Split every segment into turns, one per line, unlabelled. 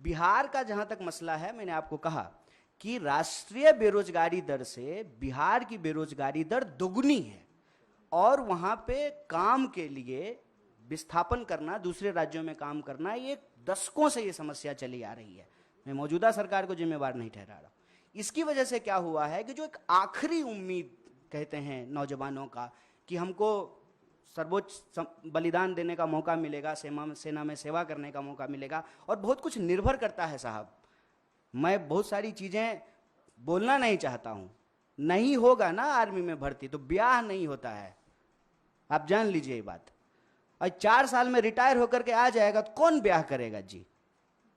बिहार का जहां तक मसला है, मैंने आपको कहा कि राष्ट्रीय बेरोजगारी दर से बिहार की बेरोजगारी दर दोगुनी है, और वहां पे काम के लिए विस्थापन करना, दूसरे राज्यों में काम करना, ये दशकों से ये समस्या चली आ रही है। मैं मौजूदा सरकार को जिम्मेवार नहीं ठहरा रहा। इसकी वजह से क्या हुआ है कि जो एक आखिरी उम्मीद कहते हैं नौजवानों का कि हमको सर्वोच्च बलिदान देने का मौका मिलेगा, सेना में सेवा करने का मौका मिलेगा, और बहुत कुछ निर्भर करता है साहब। मैं बहुत सारी चीज़ें बोलना नहीं चाहता हूँ, नहीं होगा ना आर्मी में भर्ती तो ब्याह नहीं होता है, आप जान लीजिए ये बात। और 4 साल में रिटायर होकर के आ जाएगा तो कौन ब्याह करेगा जी?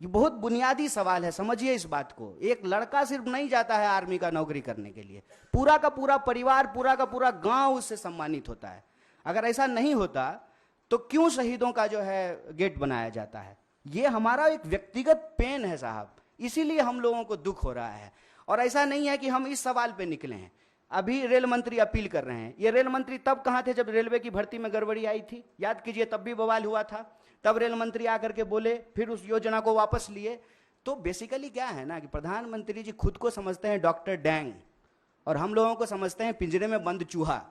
ये बहुत बुनियादी सवाल है, समझिए इस बात को। एक लड़का सिर्फ नहीं जाता है आर्मी का नौकरी करने के लिए, पूरा का पूरा परिवार, पूरा का पूरा गांव उससे सम्मानित होता है। अगर ऐसा नहीं होता तो क्यों शहीदों का जो है गेट बनाया जाता है? ये हमारा एक व्यक्तिगत पेन है साहब, इसीलिए हम लोगों को दुख हो रहा है। और ऐसा नहीं है कि हम इस सवाल पे निकले हैं। अभी रेल मंत्री अपील कर रहे हैं। ये रेल मंत्री तब कहां थे जब रेलवे की भर्ती में गड़बड़ी आई थी? याद कीजिए, तब भी बवाल हुआ था। तब रेल मंत्री आकर के बोले, फिर उस योजना को वापस लिए। तो बेसिकली क्या है ना कि प्रधानमंत्री जी खुद को समझते हैं डॉक्टर डैंग, और हम लोगों को समझते हैं पिंजरे में बंद चूहा।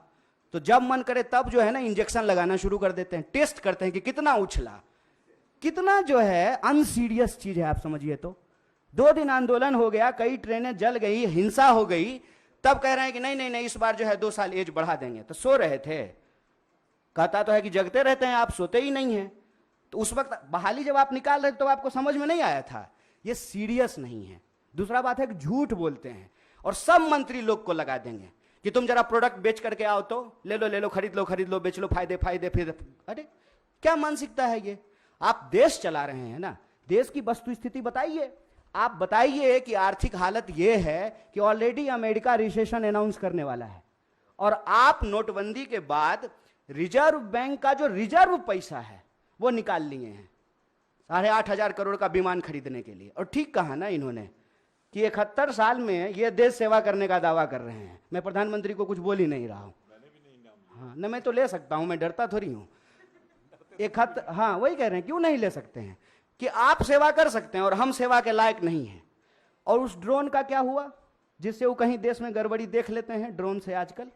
तो जब मन करे तब जो है ना इंजेक्शन लगाना शुरू कर देते हैं, टेस्ट करते हैं कि कितना उछला, कितना जो है अनसीरियस चीज है, आप समझिए। तो 2 दिन आंदोलन हो गया, कई ट्रेनें जल गई, हिंसा हो गई, तब कह रहे हैं कि नहीं नहीं नहीं, इस बार जो है 2 साल एज बढ़ा देंगे। तो सो रहे थे? कहता तो है कि जगते रहते हैं आप, सोते ही नहीं हैं। तो उस वक्त बहाली जब आप निकाल रहे थे तो आपको समझ में नहीं आया था? ये सीरियस नहीं है। दूसरा बात है कि झूठ बोलते हैं और सब मंत्री लोग को लगा देंगे कि तुम जरा प्रोडक्ट बेच करके आओ, तो ले लो, खरीद लो, बेच लो, फायदे फिर। अरे क्या मानसिकता है ये? आप देश चला रहे हैं ना, देश की वस्तु स्थिति बताइए। आप बताइए कि आर्थिक हालत यह है कि ऑलरेडी अमेरिका रिसेशन अनाउंस करने वाला है, और आप नोटबंदी के बाद रिजर्व बैंक का जो रिजर्व पैसा है वो निकाल लिए हैं 8,500 करोड़ का विमान खरीदने के लिए। और ठीक कहा ना इन्होंने कि 71 साल में ये देश सेवा करने का दावा कर रहे हैं। मैं प्रधानमंत्री को कुछ बोल ही नहीं रहा हूं। हाँ न, मैं तो ले सकता हूं, मैं डरता थोड़ी हूं। हाँ वही कह रहे हैं, क्यों नहीं ले सकते हैं कि आप सेवा कर सकते हैं और हम सेवा के लायक नहीं हैं। और उस ड्रोन का क्या हुआ जिससे वो कहीं देश में गड़बड़ी देख लेते हैं ड्रोन से आजकल?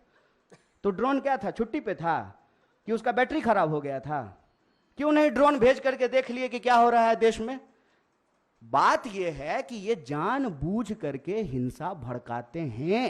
तो ड्रोन क्या था, छुट्टी पे था कि उसका बैटरी खराब हो गया था? क्यों नहीं ड्रोन भेज करके देख लिए कि क्या हो रहा है देश में? बात यह है कि ये जानबूझ करके हिंसा भड़काते हैं।